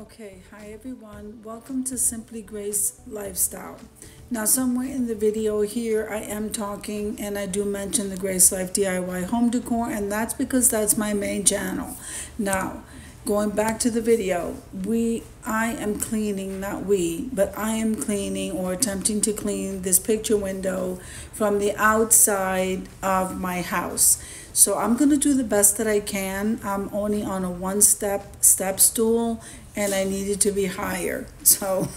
Okay, hi everyone. Welcome to Simply Grace Lifestyle. Now, somewhere in the video here, I am talking and I do mention the Grace Life DIY home decor, and that's because that's my main channel. Now, going back to the video, I am cleaning, not we, but I am cleaning or attempting to clean this picture window from the outside of my house. So I'm going to do the best that I can. I'm only on a one-step stool and I need it to be higher. So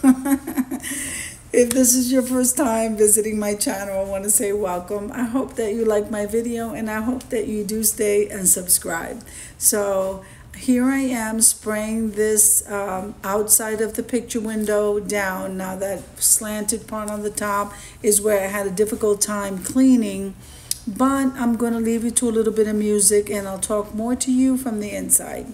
if this is your first time visiting my channel, I want to say welcome. I hope that you like my video and I hope that you do stay and subscribe. So here I am spraying this outside of the picture window down. Now that slanted part on the top is where I had a difficult time cleaning. But I'm going to leave you to a little bit of music and I'll talk more to you from the inside.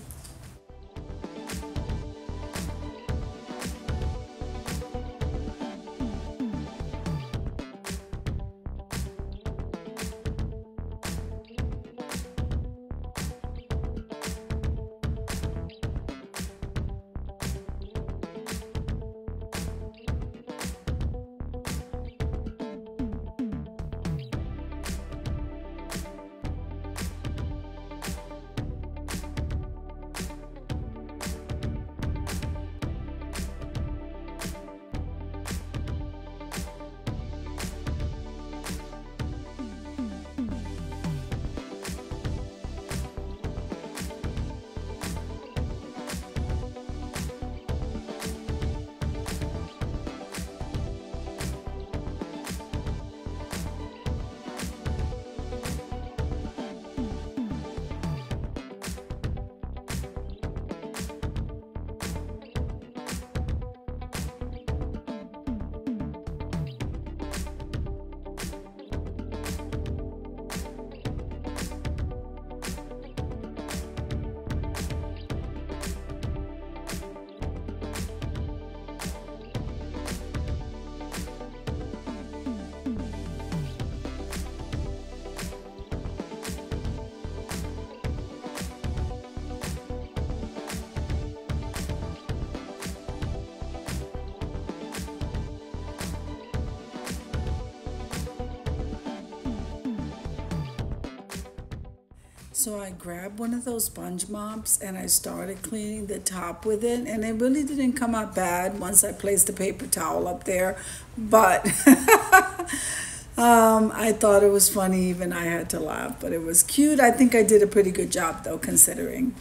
So I grabbed one of those sponge mops and I started cleaning the top with it, and it really didn't come out bad once I placed the paper towel up there, but I thought it was funny. Even I had to laugh, but it was cute. I think I did a pretty good job though, considering.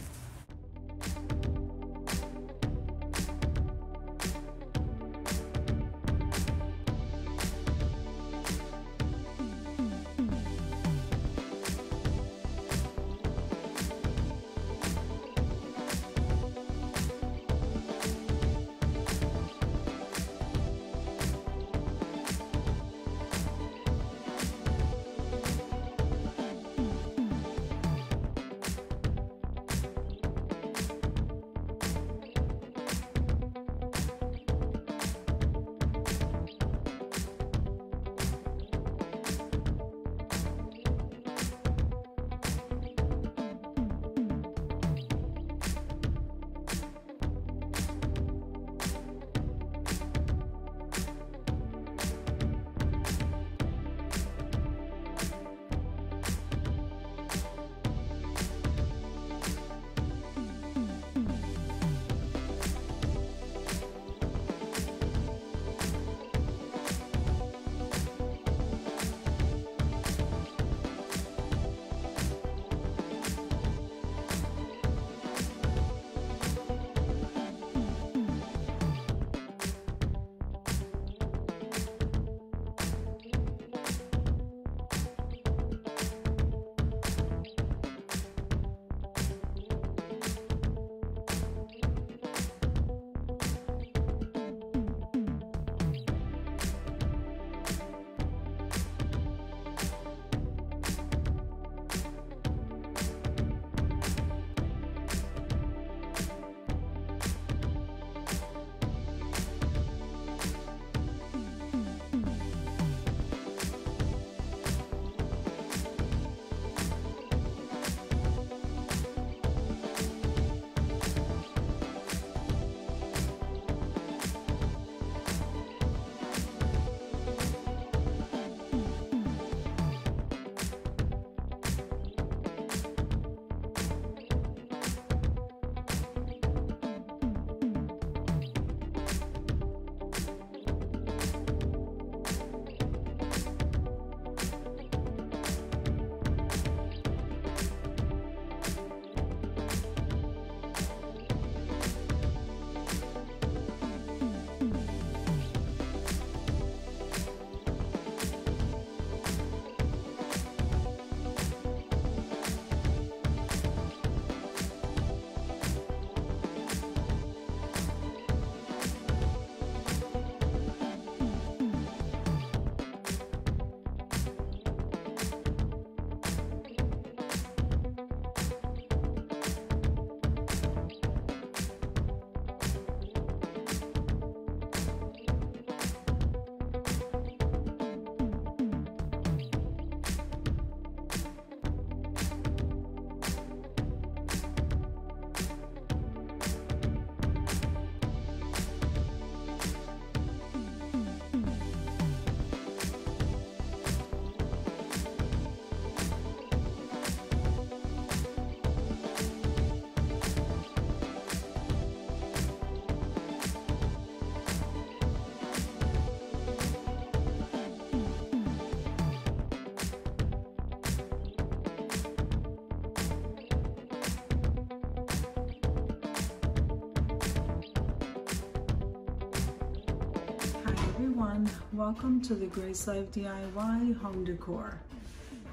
everyone, welcome to the Grace Life DIY home decor.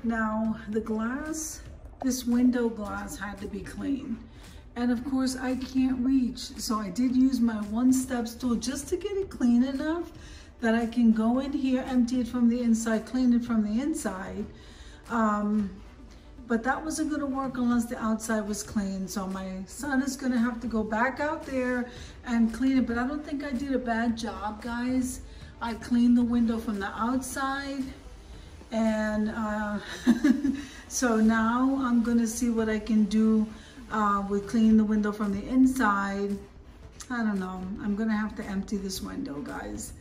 Now the glass, this window glass had to be clean, and of course I can't reach, so I did use my one step stool just to get it clean enough that I can go in here, empty it from the inside, clean it from the inside. But that wasn't gonna work unless the outside was clean. So my son is gonna have to go back out there and clean it. But I don't think I did a bad job, guys. I cleaned the window from the outside. And so now I'm gonna see what I can do with cleaning the window from the inside. I don't know, I'm gonna have to empty this window, guys.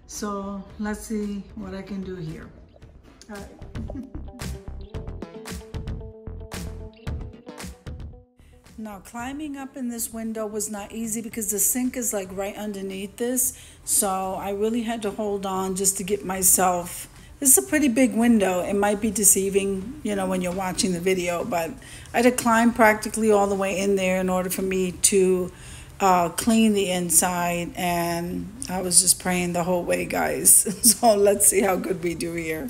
So let's see what I can do here. All right. Now climbing up in this window was not easy because the sink is like right underneath this. So I really had to hold on just to get myself. This is a pretty big window. It might be deceiving, you know, when you're watching the video, but I had to climb practically all the way in there in order for me to clean the inside. And I was just praying the whole way, guys. So let's see how good we do here.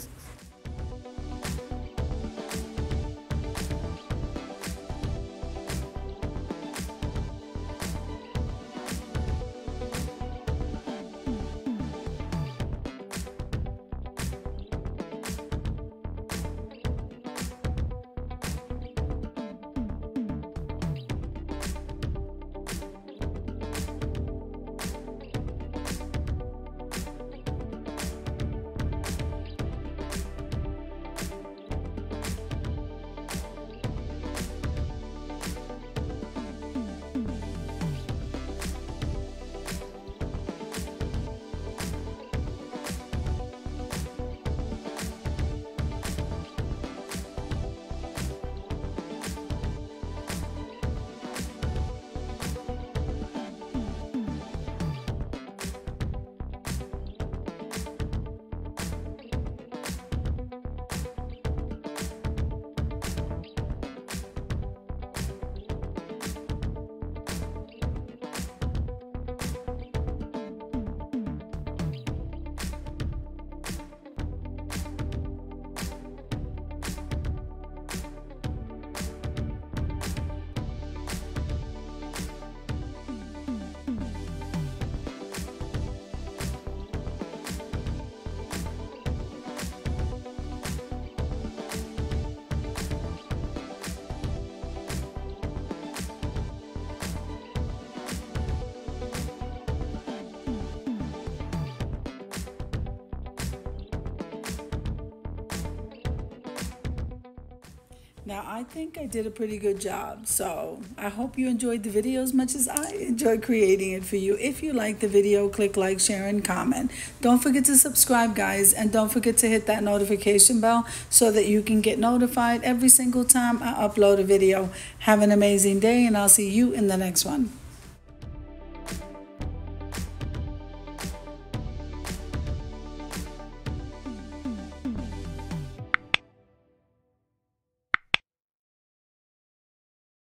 Now, I think I did a pretty good job, so I hope you enjoyed the video as much as I enjoyed creating it for you. If you like the video, click like, share, and comment. Don't forget to subscribe, guys, and don't forget to hit that notification bell so that you can get notified every single time I upload a video. Have an amazing day, and I'll see you in the next one.